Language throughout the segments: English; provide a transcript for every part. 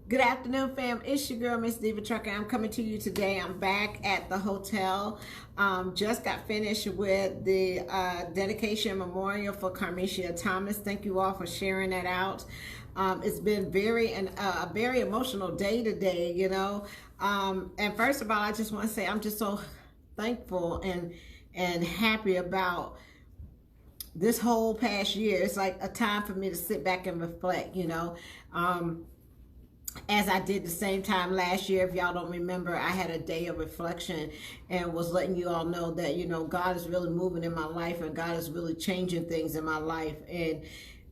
Good afternoon, fam. It's your girl, Miss Diva Trucker. I'm coming to you today. I'm back at the hotel. Just got finished with the dedication memorial for Carmesia Thomas. Thank you all for sharing that out. It's been a very emotional day today, you know. And first of all, I just want to say I'm just so thankful and happy about this whole past year. It's like a time for me to sit back and reflect, you know. As I did the same time last year. If y'all don't remember, I had a day of reflection and was letting you all know that, you know, God is really moving in my life and God is really changing things in my life. And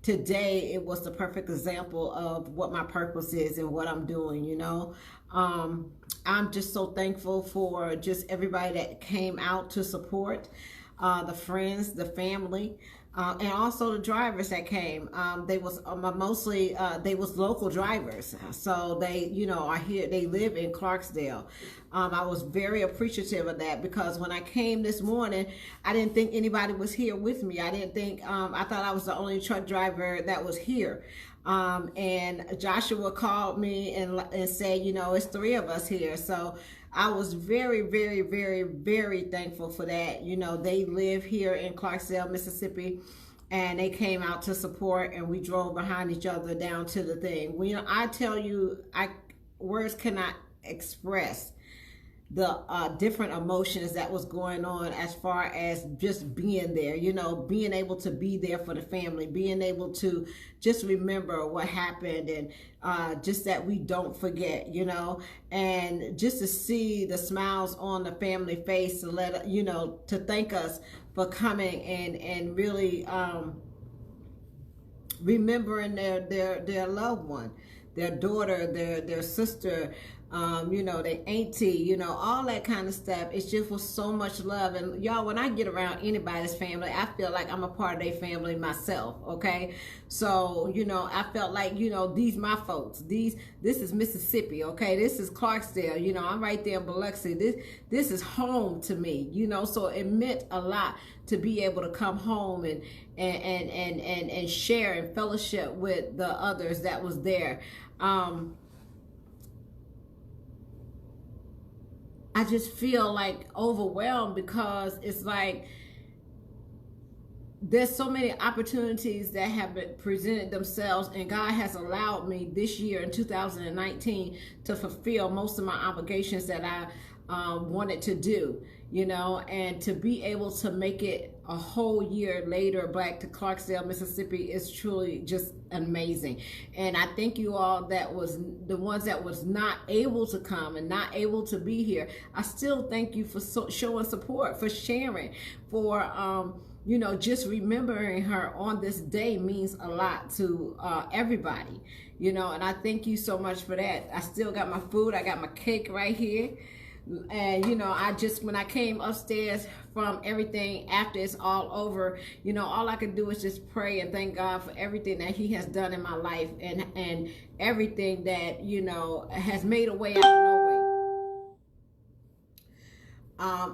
today it was the perfect example of what my purpose is and what I'm doing, you know. I'm just so thankful for just everybody that came out to support, the friends, the family, and also the drivers that came. They was mostly they was local drivers, so they, you know, are here. They live in Clarksdale. I was very appreciative of that because when I came this morning, I didn't think anybody was here with me. I didn't think I thought I was the only truck driver that was here. And Joshua called me and said, you know, it's 3 of us here. So I was very, very, very, very thankful for that. You know, they live here in Clarksdale, Mississippi, and they came out to support, and we drove behind each other down to the thing. Well, you know, I tell you, words cannot express the different emotions that was going on as far as just being there, you know, being able to be there for the family, being able to just remember what happened, and just that we don't forget, you know, and just to see the smiles on the family face to let, you know, to thank us for coming and really remembering their loved one, their daughter, their sister, you know, their auntie, you know, all that kind of stuff. It's just with so much love. And y'all, when I get around anybody's family, I feel like I'm a part of their family myself, okay? So, you know, I felt like, you know, these my folks. This is Mississippi, okay? This is Clarksdale, you know, I'm right there in Biloxi. This is home to me, you know, so it meant a lot to be able to come home and share and fellowship with the others that was there. I just feel like overwhelmed because it's like there's so many opportunities that have been presented themselves, and God has allowed me this year in 2019 to fulfill most of my obligations that I wanted to do, you know, and to be able to make it a whole year later back to Clarksdale, Mississippi is truly just amazing. And I thank you all that was the ones that was not able to come and not able to be here. I still thank you for showing support, for sharing, for you know, just remembering her on this day means a lot to everybody, you know, and I thank you so much for that. I still got my food. I got my cake right here. And, you know, when I came upstairs from everything after it's all over, you know, all I could do is just pray and thank God for everything that he has done in my life, and everything that, you know, has made a way out of no way.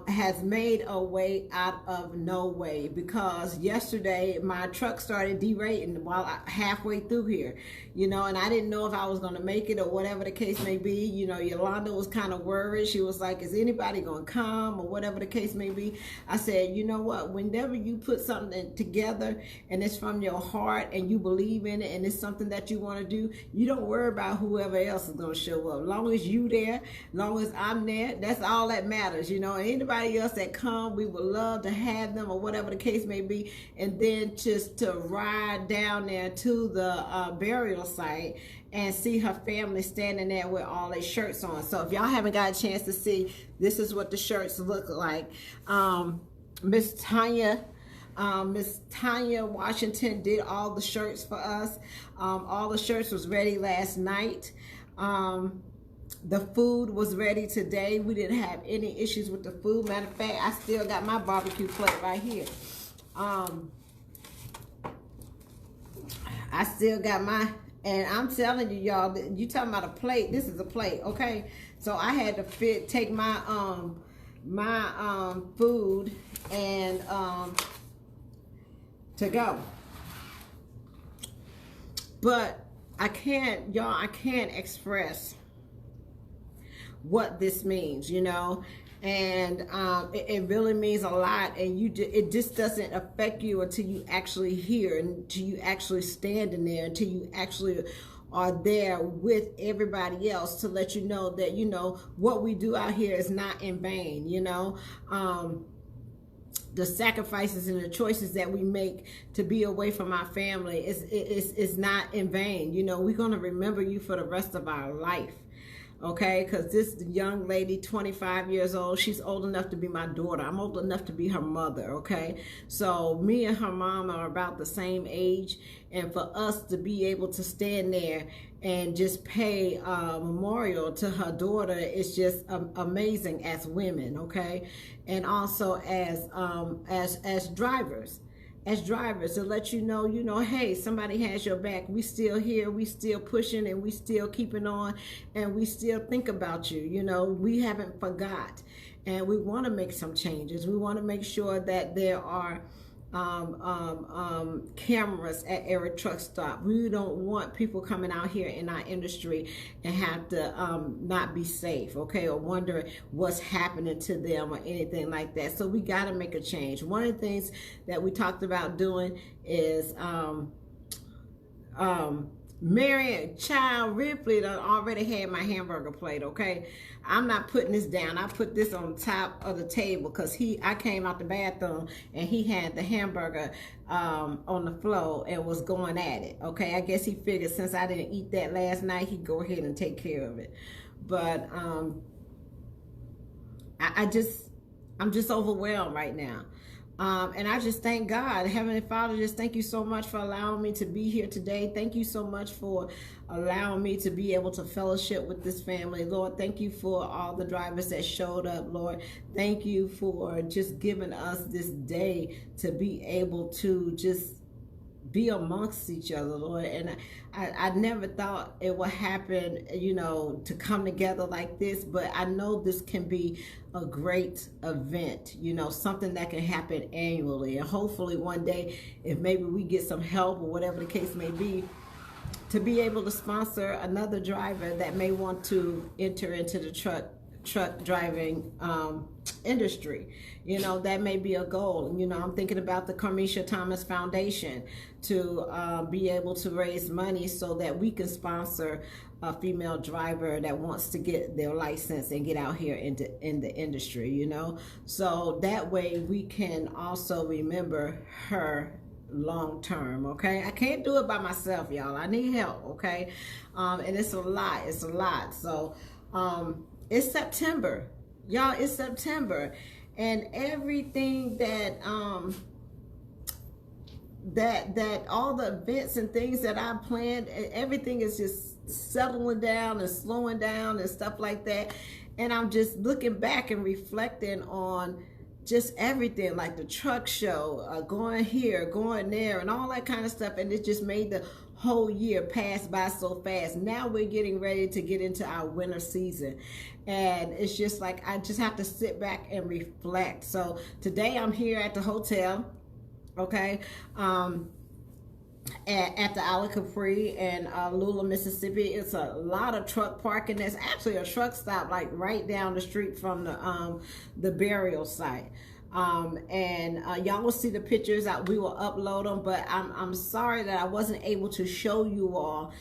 Has made a way out of no way, because yesterday my truck started derating while halfway through here, you know, and I didn't know if I was going to make it or whatever the case may be. You know, Yolanda was kind of worried. She was like, is anybody going to come or whatever the case may be? I said, you know what, whenever you put something together and it's from your heart and you believe in it and it's something that you want to do, you don't worry about whoever else is going to show up. As long as you there, as long as I'm there, that's all that matters, you know. Anybody else that come, we would love to have them or whatever the case may be. And then just to ride down there to the burial site and see her family standing there with all their shirts on. So if y'all haven't got a chance to see, this is what the shirts look like. Miss Tanya Washington did all the shirts for us. All the shirts was ready last night. The food was ready today. We didn't have any issues with the food. Matter of fact, I still got my barbecue plate right here. I still got my, and I'm telling you, y'all, you talking about a plate, this is a plate, okay? So I had to take my food and to go. But I can't express what this means, you know. And it really means a lot, and it just doesn't affect you until you actually hear, until you actually stand in there, until you actually are there with everybody else to let you know that, you know, what we do out here is not in vain, you know. The sacrifices and the choices that we make to be away from our family is not in vain. You know, we're going to remember you for the rest of our life. Okay, because this young lady, 25 years old, she's old enough to be my daughter. I'm old enough to be her mother. Okay, so me and her mom are about the same age, and for us to be able to stand there and just pay a memorial to her daughter is just amazing as women. Okay, and also as drivers. As drivers, to let you know, hey, somebody has your back. We still here, we still pushing, and we still keeping on, and we still think about you. You know, we haven't forgot, and we want to make some changes. We want to make sure that there are cameras at every truck stop. We don't want people coming out here in our industry and have to not be safe, okay, or wonder what's happening to them or anything like that. So we got to make a change. One of the things that we talked about doing is Marion Child Ripley done already had my hamburger plate, okay? I'm not putting this down. I put this on top of the table because I came out the bathroom and he had the hamburger on the floor and was going at it, okay? I guess he figured since I didn't eat that last night, he'd go ahead and take care of it. But I'm just overwhelmed right now. And I just thank God. Heavenly Father, just thank you so much for allowing me to be here today. Thank you so much for allowing me to be able to fellowship with this family. Lord, thank you for all the drivers that showed up, Lord. Thank you for just giving us this day to be able to just be amongst each other, Lord. And I never thought it would happen, you know, to come together like this, but I know this can be a great event, you know, something that can happen annually. And hopefully one day, if maybe we get some help or whatever the case may be, to be able to sponsor another driver that may want to enter into the truck driving industry. You know, that may be a goal. You know, I'm thinking about the Carmisha Thomas Foundation to be able to raise money so that we can sponsor a female driver that wants to get their license and get out here in the industry, you know. So that way we can also remember her long term, okay? I can't do it by myself, y'all. I need help, okay? And it's a lot. So it's September, y'all. It's September, and everything that that all the events and things that I planned, everything is just settling down and slowing down and stuff like that. And I'm just looking back and reflecting on just everything, like the truck show, going here, going there, and all that kind of stuff. And it just made the whole year pass by so fast. Now we're getting ready to get into our winter season, and it's just like I just have to sit back and reflect. So today I'm here at the hotel, okay, at the Isle of Capri in Lula, Mississippi. It's a lot of truck parking. There's actually a truck stop like right down the street from the burial site. And y'all will see the pictures. We will upload them, but I'm sorry that I wasn't able to show you all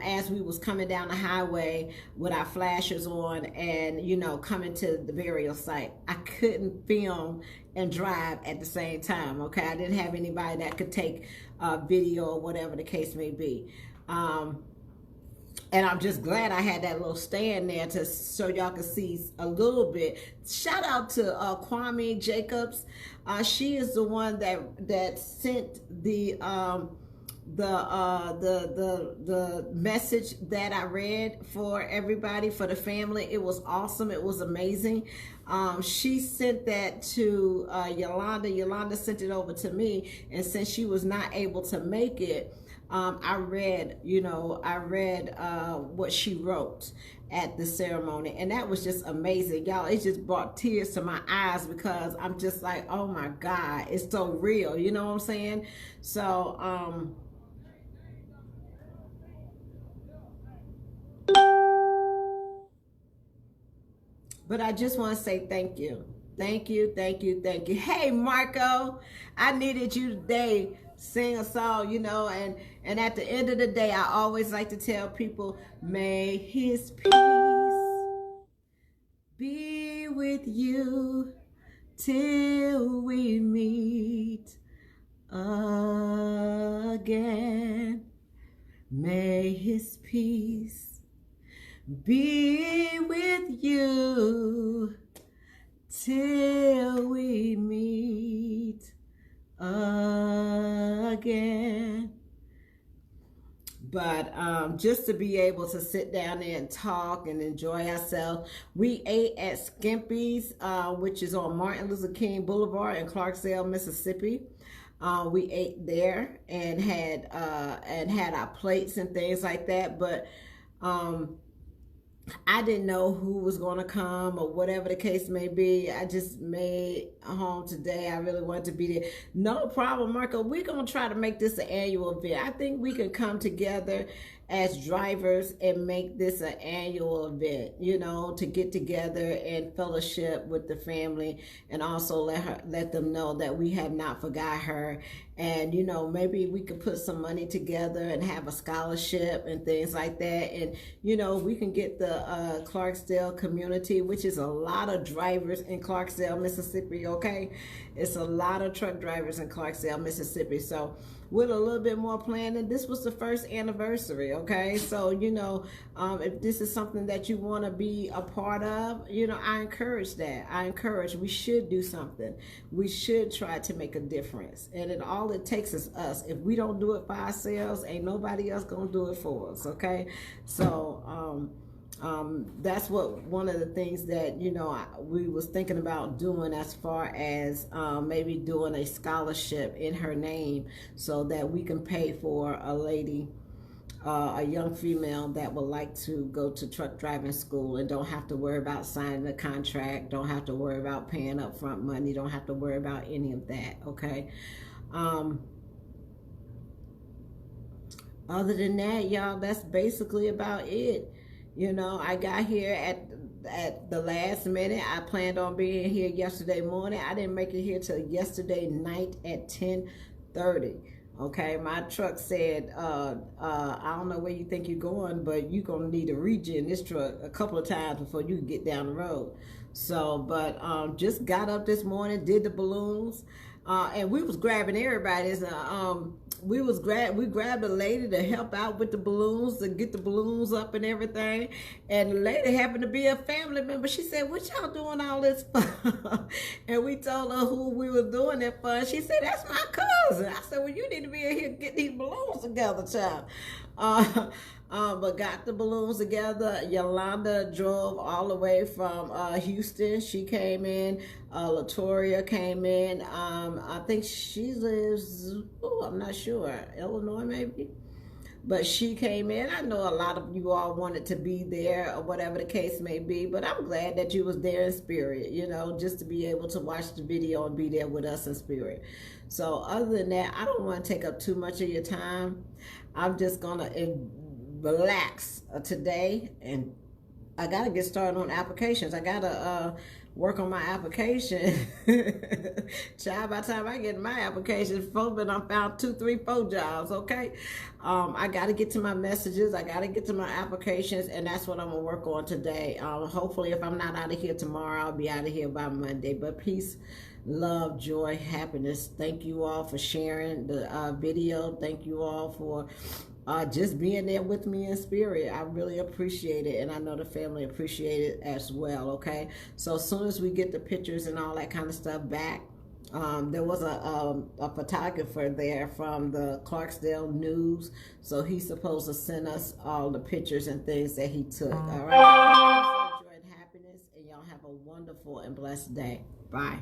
as we was coming down the highway with our flashers on and, you know, coming to the burial site. I couldn't film and drive at the same time, okay? I didn't have anybody that could take video or whatever the case may be. And I'm just glad I had that little stand there to so y'all can see a little bit. Shout out to Kwame Jacobs. She is the one that sent the message that I read for everybody, for the family. It was awesome. It was amazing. She sent that to Yolanda. Yolanda sent it over to me, and since she was not able to make it, I read what she wrote at the ceremony, and that was just amazing, y'all. It just brought tears to my eyes because I'm just like, oh my God, it's so real, you know what I'm saying? So But I just want to say thank you. Thank you, thank you, thank you. Hey, Marco, I needed you today. Sing a song, you know, and at the end of the day, I always like to tell people, may his peace be with you till we meet again. May his peace be with you till we meet again. But just to be able to sit down there and talk and enjoy ourselves. We ate at Skimpy's, which is on Martin Luther King Boulevard in Clarksdale, Mississippi. We ate there and had our plates and things like that. But I didn't know who was going to come or whatever the case may be. I just made home today. I really wanted to be there. No problem, Marco. We're going to try to make this an annual event. I think we can come together as drivers and make this an annual event, you know, to get together and fellowship with the family, and also let them know that we have not forgot her. And, you know, maybe we could put some money together and have a scholarship and things like that. And, you know, we can get the Clarksdale community, which is a lot of drivers in Clarksdale, Mississippi, okay? It's a lot of truck drivers in Clarksdale, Mississippi. So with a little bit more planning, this was the first anniversary, okay? So, you know, if this is something that you want to be a part of, you know, I encourage that. I encourage, we should do something. We should try to make a difference. And all it takes is us. If we don't do it for ourselves, ain't nobody else gonna do it for us, okay? So, that's one of the things that, you know, we was thinking about doing, as far as maybe doing a scholarship in her name, so that we can pay for a lady, a young female that would like to go to truck driving school and don't have to worry about signing a contract, don't have to worry about paying upfront money, don't have to worry about any of that, okay? Other than that, y'all, that's basically about it. You know, I got here at the last minute. I planned on being here yesterday morning. I didn't make it here till yesterday night at 10:30. Okay, my truck said, I don't know where you think you're going, but you're gonna need to regen this truck a couple of times before you can get down the road. So, but just got up this morning, did the balloons, and we was grabbing everybody's. We grabbed a lady to help out with the balloons, to get the balloons up and everything. And the lady happened to be a family member. She said, "What y'all doing all this for?" And we told her who we were doing it for. She said, "That's my cousin." I said, "Well, you need to be in here get these balloons together, child." But got the balloons together. Yolanda drove all the way from Houston. She came in. Latoria came in. I think she lives, I'm not sure, Illinois maybe. But she came in. I know a lot of you all wanted to be there, or whatever the case may be, but I'm glad that you was there in spirit, you know, just to be able to watch the video and be there with us in spirit. So other than that, I don't want to take up too much of your time. I'm just gonna relax today, and I gotta get started on applications. I gotta work on my application. Child, by the time I get my application, but I found 2, 3, 4 jobs, okay? I gotta get to my messages, I gotta get to my applications, and that's what I'm gonna work on today. Hopefully, if I'm not out of here tomorrow, I'll be out of here by Monday. But peace, love, joy, happiness. Thank you all for sharing the video. Thank you all for just being there with me in spirit. I really appreciate it, and I know the family appreciate it as well, okay? So as soon as we get the pictures and all that kind of stuff back, there was a photographer there from the Clarksdale News, so he's supposed to send us all the pictures and things that he took, all right? Joy and happiness, and y'all have a wonderful and blessed day. Bye.